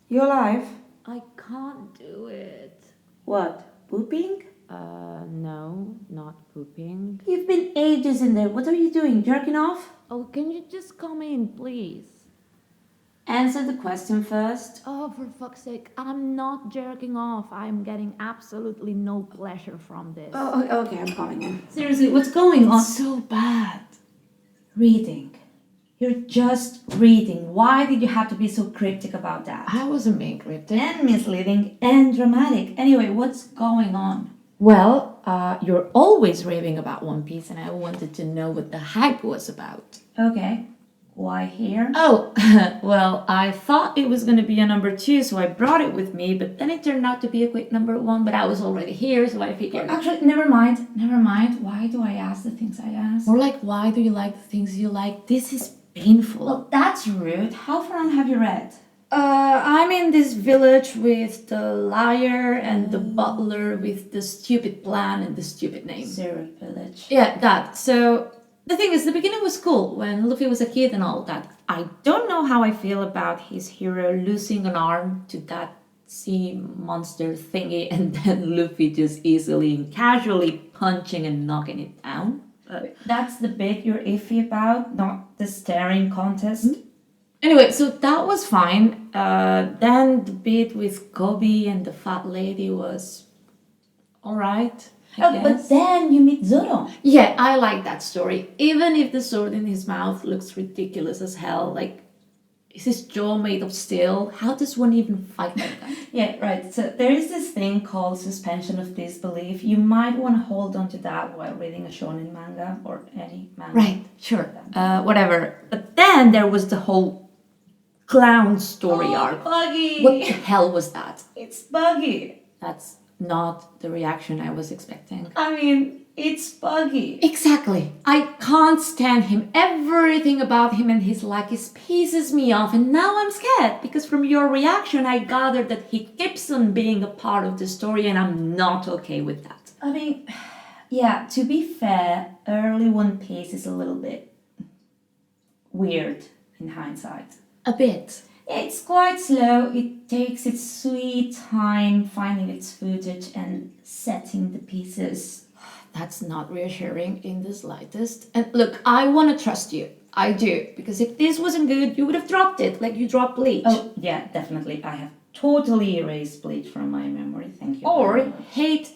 You alive? I can't do it. What? Pooping? No, not pooping. You've been ages in there. What are you doing? Jerking off? Oh, can you just come in, please? Answer the question first. Oh, for fuck's sake, I'm not jerking off. I'm getting absolutely no pleasure from this. Oh, okay, I'm coming in. Seriously, what's going on? So bad. Reading. You're just reading. Why did you have to be so cryptic about that? I wasn't being cryptic. And misleading and dramatic. Anyway, what's going on? Well, you're always raving about One Piece, and I wanted to know what the hype was about. Okay. Why here? Oh, well, I thought it was going to be a number 2, so I brought it with me, but then it turned out to be a quick number 1, but I was already here, so I figured... Actually, never mind. Why do I ask the things I ask? Or like, why do you like the things you like? This is painful. Well, that's rude. How far on have you read? I'm in this village with the liar and the butler with the stupid plan and the stupid name. Zero Village. Yeah, that. So... The thing is, the beginning was cool when Luffy was a kid and all that. I don't know how I feel about his hero losing an arm to that sea monster thingy and then Luffy just easily and casually punching and knocking it down. That's the bit you're iffy about, not the staring contest. Anyway, so that was fine. Then the bit with Kobe and the fat lady was alright. But then you meet Zoro. Yeah, I like that story. Even if the sword in his mouth looks ridiculous as hell, like, is his jaw made of steel? How does one even fight like that? Yeah, right. So there is this thing called suspension of disbelief. You might want to hold on to that while reading a shonen manga or any manga. Right, sure. Whatever. But then there was the whole clown story arc. Buggy! What the hell was that? It's Buggy. That's not the reaction I was expecting. I mean, it's Buggy. Exactly. I can't stand him. Everything about him and his lackeys pisses me off, and now I'm scared because from your reaction I gathered that he keeps on being a part of the story and I'm not okay with that. I mean, yeah, to be fair, early One Piece is a little bit weird in hindsight. A bit. It's quite slow. It takes its sweet time finding its footage and setting the pieces. That's not reassuring in the slightest. And look, I want to trust you. I do. Because if this wasn't good, you would have dropped it like you dropped Bleach. Oh, yeah, definitely. I have totally erased Bleach from my memory. Thank you. Or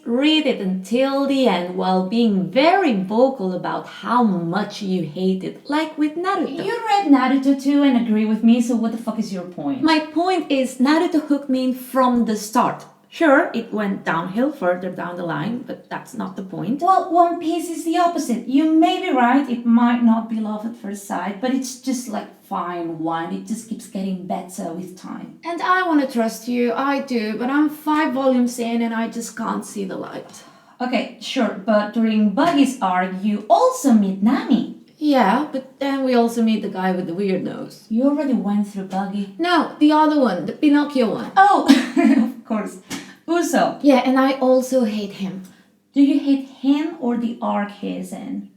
read it until the end while being very vocal about how much you hate it, like with Naruto. You read Naruto too and agree with me, so what the fuck is your point? My point is Naruto hooked me in from the start. Sure, it went downhill further down the line, but that's not the point. Well, One Piece is the opposite. You may be right, it might not be love at first sight, but it's just like fine wine. It just keeps getting better with time. And I want to trust you, I do, but I'm 5 volumes in and I just can't see the light. Okay, sure, but during Buggy's arc, you also meet Nami. Yeah, but then we also meet the guy with the weird nose. You already went through Buggy. No, the other one, the Pinocchio one. Oh, of course. Uso. Yeah, and I also hate him. Do you hate him or the arc he's in?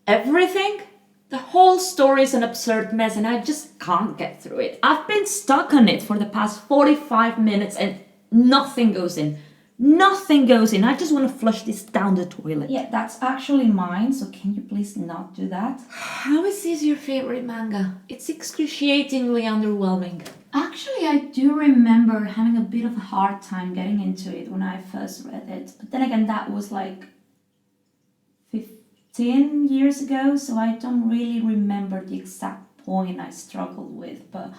Everything? The whole story is an absurd mess and I just can't get through it. I've been stuck on it for the past 45 minutes and nothing goes in. Nothing goes in. I just want to flush this down the toilet. Yeah, that's actually mine, so can you please not do that? How is this your favorite manga? It's excruciatingly underwhelming. Actually, I do remember having a bit of a hard time getting into it when I first read it. But then again, that was like 15 years ago, so I don't really remember the exact point I struggled with. But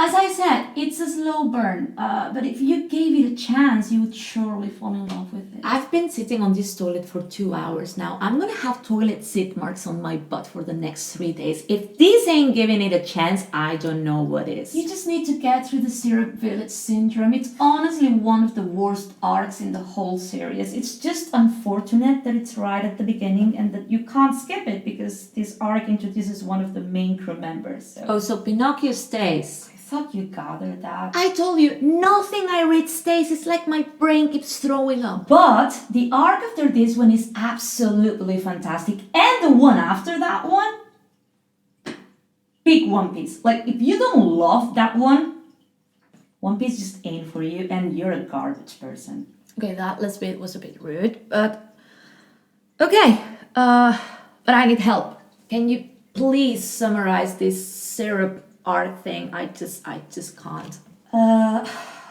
as I said, it's a slow burn, but if you gave it a chance, you would surely fall in love with it. I've been sitting on this toilet for 2 hours now. I'm gonna have toilet sit marks on my butt for the next 3 days. If this ain't giving it a chance, I don't know what is. You just need to get through the Syrup Village syndrome. It's honestly one of the worst arcs in the whole series. It's just unfortunate that it's right at the beginning and that you can't skip it because this arc introduces one of the main crew members. So. Oh, so Pinocchio stays. I thought you gathered that. I told you, nothing I read stays. It's like my brain keeps throwing up. But the arc after this one is absolutely fantastic. And the one after that one, Pick One Piece. Like, if you don't love that One Piece just ain't for you, and you're a garbage person. Okay, that last bit was a bit rude, but okay. But I need help. Can you please summarize this syrup art thing? I just can't.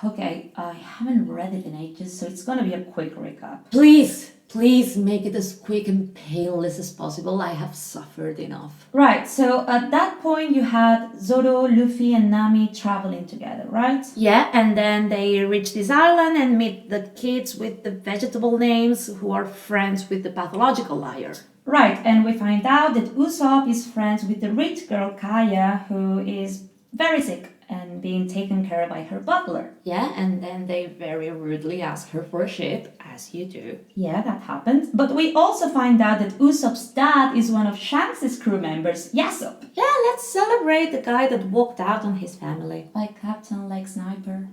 Okay, I haven't read it in ages, so it's gonna be a quick recap. Please make it as quick and painless as possible. I have suffered enough. Right, so at that point you had Zoro, Luffy, and Nami traveling together, right? Yeah, and then they reach this island and meet the kids with the vegetable names who are friends with the pathological liar. Right, and we find out that Usopp is friends with the rich girl Kaya, who is very sick and being taken care of by her butler. Yeah, and then they very rudely ask her for a ship, as you do. Yeah, that happened. But we also find out that Usopp's dad is one of Shanks' crew members, Yasop. Yeah, let's celebrate the guy that walked out on his family. Like Captain Leg Sniper.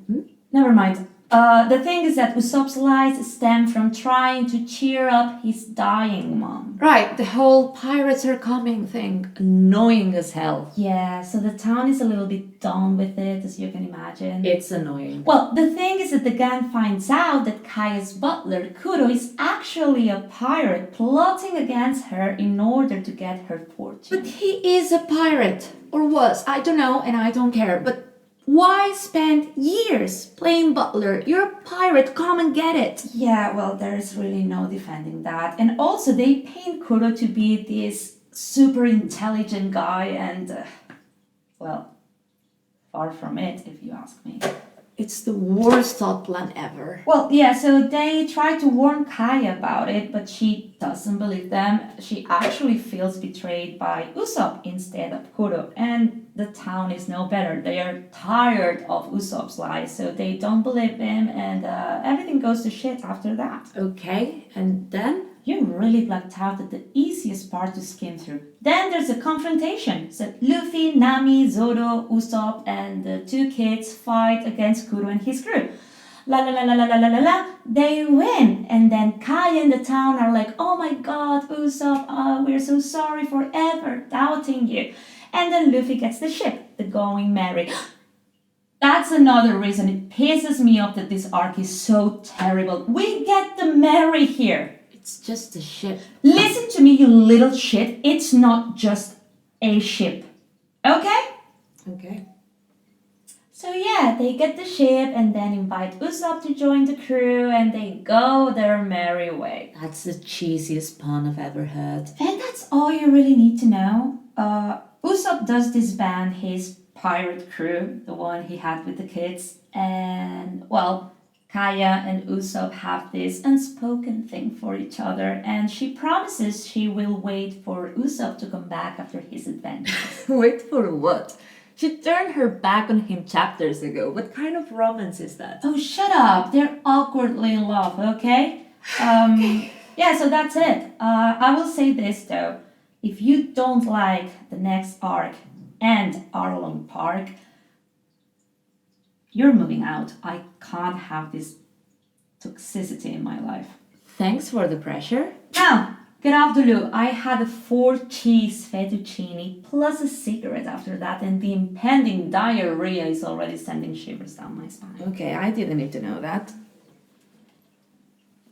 Never mind. The thing is that Usopp's lies stem from trying to cheer up his dying mom. Right, the whole pirates are coming thing. Annoying as hell. Yeah, so the town is a little bit done with it, as you can imagine. It's annoying. Well, the thing is that the gang finds out that Kaya's butler, Kuro, is actually a pirate plotting against her in order to get her fortune. But he is a pirate. Or was. I don't know and I don't care. But why spend years playing butler? You're a pirate. Come and get it. Yeah, well, there's really no defending that. And also, they paint Kuro to be this super intelligent guy and, well, far from it, if you ask me. It's the worst thought plan ever. Well, yeah, so they try to warn Kaya about it, but she doesn't believe them. She actually feels betrayed by Usopp instead of Kuro. And the town is no better. They are tired of Usopp's lies, so they don't believe him, and everything goes to shit after that. Okay, and then? You really blacked out at the easiest part to skim through. Then there's a confrontation. So Luffy, Nami, Zoro, Usopp, and the two kids fight against Kuro and his crew. La la la la la la la la. They win, and then Kai and the town are like, "Oh my God, Usopp, we're so sorry for ever doubting you." And then Luffy gets the ship, the Going Merry. That's another reason it pisses me off that this arc is so terrible. We get the Merry here. It's just a ship. Listen to me, you little shit. It's not just a ship. Okay? Okay. So yeah, they get the ship and then invite Usopp to join the crew and they go their merry way. That's the cheesiest pun I've ever heard. And that's all you really need to know. Usopp does disband his pirate crew, the one he had with the kids. And, well, Kaya and Usopp have this unspoken thing for each other, and she promises she will wait for Usopp to come back after his adventures. Wait for what? She turned her back on him chapters ago. What kind of romance is that? Oh, shut up! They're awkwardly in love, okay? Okay. Yeah, so that's it. I will say this though. If you don't like the next arc and Arlong Park, you're moving out. I can't have this toxicity in my life. Thanks for the pressure. Now, get off the loo. I had a 4-cheese fettuccine plus a cigarette after that, and the impending diarrhea is already sending shivers down my spine. Okay, I didn't need to know that.